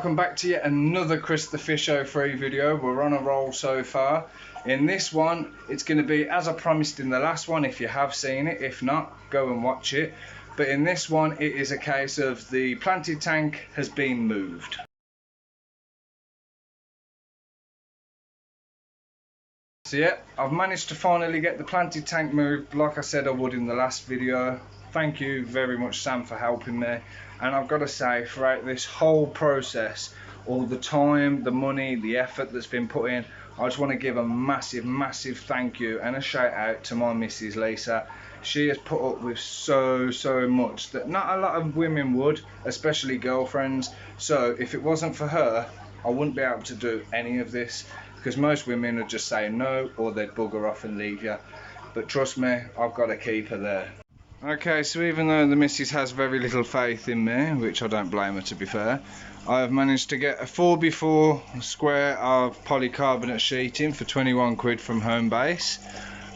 welcome back to yet another Chris the Fish 03 video. We're on a roll so far. In this one, it's going to be as I promised in the last one, if you have seen it. If not, go and watch it. But in this one, it is a case of the planted tank has been moved. So yeah, I've managed to finally get the planted tank moved like I said I would in the last video. Thank you very much, Sam, for helping me. And I've got to say, throughout this whole process, all the time, the money, the effort that's been put in, I just want to give a massive thank you and a shout out to my missus Lisa. She has put up with so much that not a lot of women would, especially girlfriends. So if it wasn't for her, I wouldn't be able to do any of this, because most women would just say no, or they'd bugger off and leave you. But trust me, I've got to keep her there. Okay, so even though the missus has very little faith in me, which I don't blame her to be fair, I've managed to get a 4x4 square of polycarbonate sheeting for 21 quid from Home Base,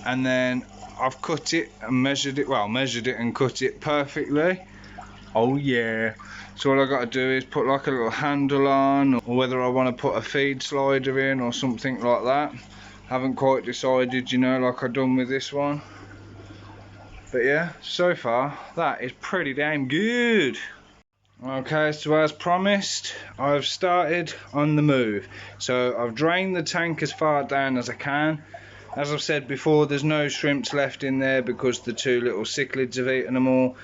and then I've cut it and measured it, well, measured it and cut it perfectly. Oh yeah. So all I got to do is put like a little handle on, or whether I want to put a feed slider in or something like that. Haven't quite decided, you know, like I've done with this one. But yeah, so far that is pretty damn good. Okay, so as promised, I've started on the move. So I've drained the tank as far down as I can. As I've said before, there's no shrimps left in there because the two little cichlids have eaten them all.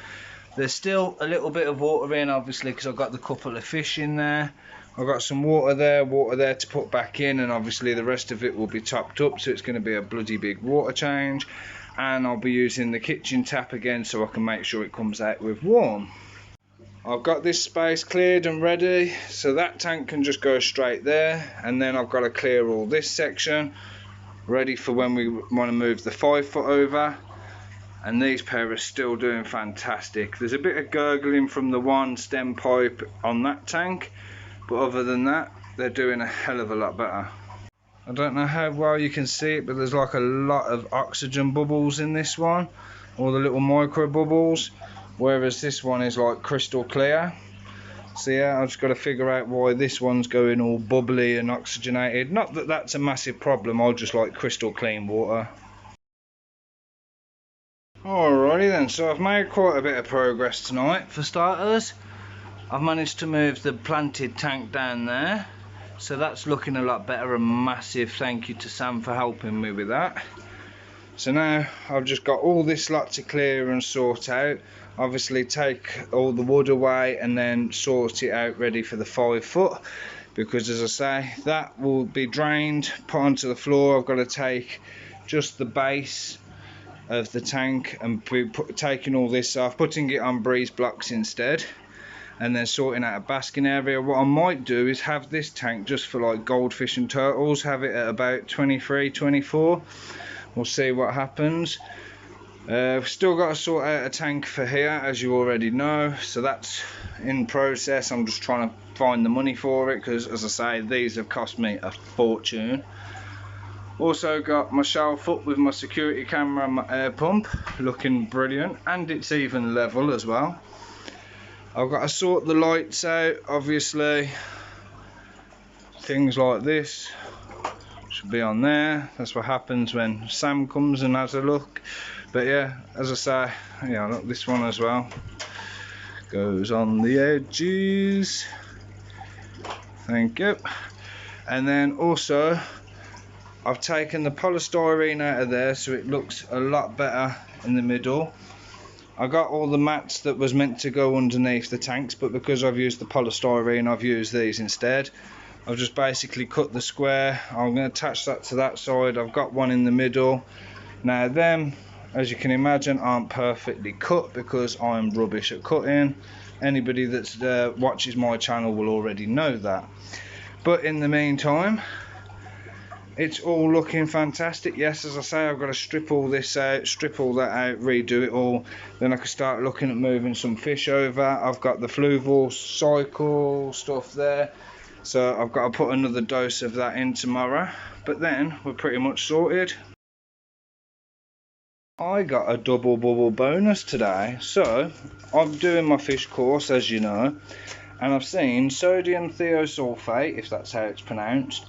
There's still a little bit of water in, obviously, because I've got the couple of fish in there. I've got some water there to put back in, and obviously the rest of it will be topped up, so it's going to be a bloody big water change. And I'll be using the kitchen tap again so I can make sure it comes out with warm. I've got this space cleared and ready, so that tank can just go straight there, and then I've got to clear all this section ready for when we want to move the 5 foot over. And these pair are still doing fantastic. There's a bit of gurgling from the one stem pipe on that tank, but other than that, they're doing a hell of a lot better. I don't know how well you can see it, but there's like a lot of oxygen bubbles in this one, all the little micro bubbles, whereas this one is like crystal clear. So yeah, I've just got to figure out why this one's going all bubbly and oxygenated. Not that that's a massive problem, I just like crystal clean water. Alrighty then, so I've made quite a bit of progress tonight. For starters, I've managed to move the planted tank down there, so that's looking a lot better. A massive thank you to Sam for helping me with that. So now I've just got all this lot to clear and sort out. Obviously take all the wood away and then sort it out ready for the 5 foot, because as I say, that will be drained, put onto the floor. I've got to take just the base of the tank and taking all this off, putting it on breeze blocks instead, and then sorting out a basking area. What I might do is have this tank just for like goldfish and turtles, have it at about 23, 24. We'll see what happens. We've still got to sort out a tank for here, as you already know, so that's in process. I'm just trying to find the money for it, because as I say, these have cost me a fortune. Also got my shelf up with my security camera and my air pump, looking brilliant, and it's even level as well. I've got to sort the lights out, obviously. Things like this should be on there. That's what happens when Sam comes and has a look. But yeah, as I say, yeah, look, this one as well goes on the edges. Thank you. And then also I've taken the polystyrene out of there so it looks a lot better in the middle. I got all the mats that was meant to go underneath the tanks, but because I've used the polystyrene, I've used these instead. I've just basically cut the square. I'm going to attach that to that side. I've got one in the middle. Now them, as you can imagine, aren't perfectly cut because I'm rubbish at cutting. Anybody that watches my channel will already know that. But in the meantime, it's all looking fantastic. Yes, as I say, I've got to strip all this out, strip all that out, redo it all. Then I can start looking at moving some fish over. I've got the fluval cycle stuff there, so I've got to put another dose of that in tomorrow. But then we're pretty much sorted. I got a double bubble bonus today. So I'm doing my fish course, as you know, And I've seen sodium thiosulfate, if that's how it's pronounced,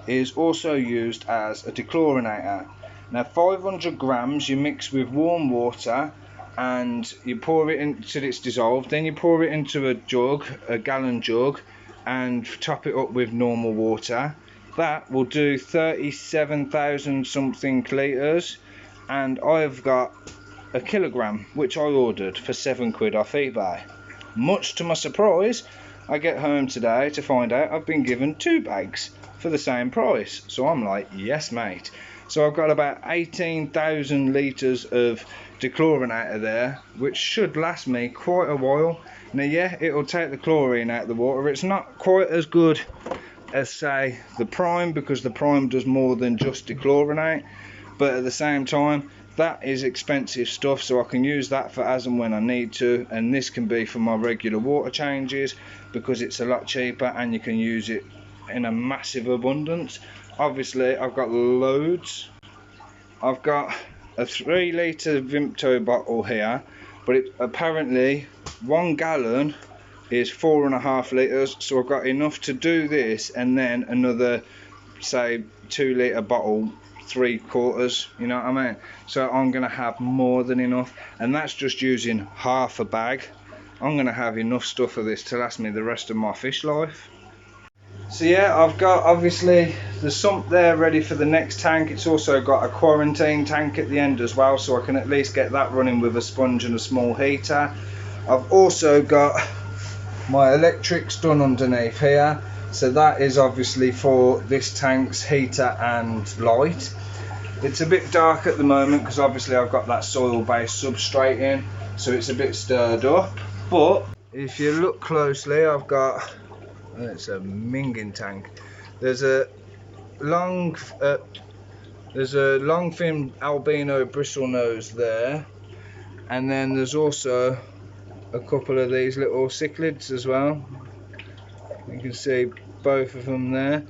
is also used as a dechlorinator. Now 500 grams you mix with warm water and you pour it in until it's dissolved, then you pour it into a jug, a gallon jug, and top it up with normal water. That will do 37,000 something litres, and I've got a kilogram which I ordered for £7 off eBay. Much to my surprise, I get home today to find out I've been given 2 bags for the same price. So I'm like, yes mate. So I've got about 18,000 litres of dechlorinator there, which should last me quite a while. Now yeah, it'll take the chlorine out of the water. It's not quite as good as say the Prime, because the Prime does more than just dechlorinate, but at the same time that is expensive stuff, so I can use that for as and when I need to, and this can be for my regular water changes because it's a lot cheaper and you can use it in a massive abundance. Obviously I've got loads. I've got a 3 litre Vimto bottle here, but apparently 1 gallon is 4.5 litres, so I've got enough to do this and then another say 2 litre bottle, 3/4, you know what I mean? So I'm gonna have more than enough, and that's just using half a bag. I'm gonna have enough stuff of this to last me the rest of my fish life. So yeah, I've got obviously the sump there ready for the next tank. It's also got a quarantine tank at the end as well, so I can at least get that running with a sponge and a small heater. I've also got my electrics done underneath here, so that is obviously for this tank's heater and light. It's a bit dark at the moment because obviously I've got that soil based substrate in, so it's a bit stirred up, but if you look closely, I've got, it's a minging tank. There's a long fin albino bristlenose there, and then there's also a couple of these little cichlids as well. You can see both of them there.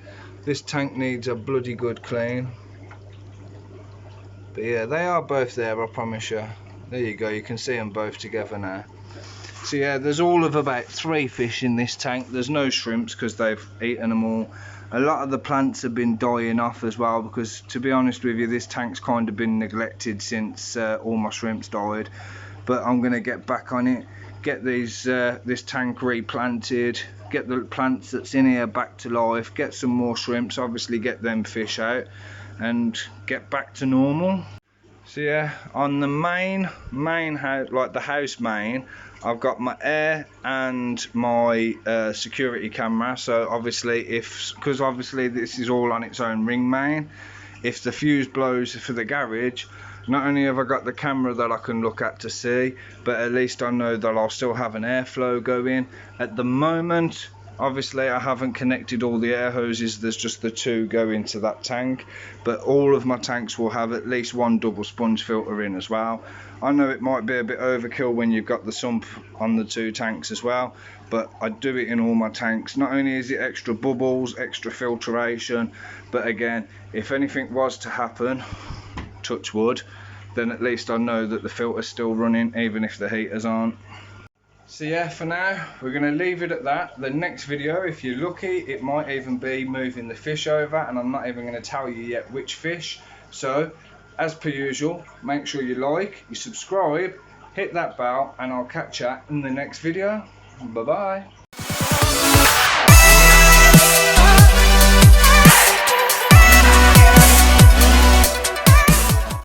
This tank needs a bloody good clean, but yeah, they are both there, I promise you. There you go, you can see them both together now. So yeah, there's all of about 3 fish in this tank. There's no shrimps because they've eaten them all. A lot of the plants have been dying off as well, because to be honest with you, this tank's kind of been neglected since all my shrimps died. But I'm going to get back on it, get these this tank replanted, get the plants that's in here back to life, get some more shrimps, obviously get them fish out, and get back to normal. So yeah, on the main house, like the house main, I've got my air and my security camera. So obviously because obviously this is all on its own ring main, if the fuse blows for the garage, not only have I got the camera that I can look at to see, but at least I know that I'll still have an airflow going. At the moment, obviously I haven't connected all the air hoses, there's just the 2 go into that tank, but all of my tanks will have at least 1 double sponge filter in as well. I know it might be a bit overkill when you've got the sump on the 2 tanks as well, but I do it in all my tanks. Not only is it extra bubbles, extra filtration, but again, if anything was to happen, touch wood, then at least I know that the filter's still running even if the heaters aren't. So yeah, for now we're going to leave it at that. The next video, if you're lucky, it might even be moving the fish over, and I'm not even going to tell you yet which fish. So as per usual, make sure you like, you subscribe, hit that bell, and I'll catch you in the next video. Bye bye.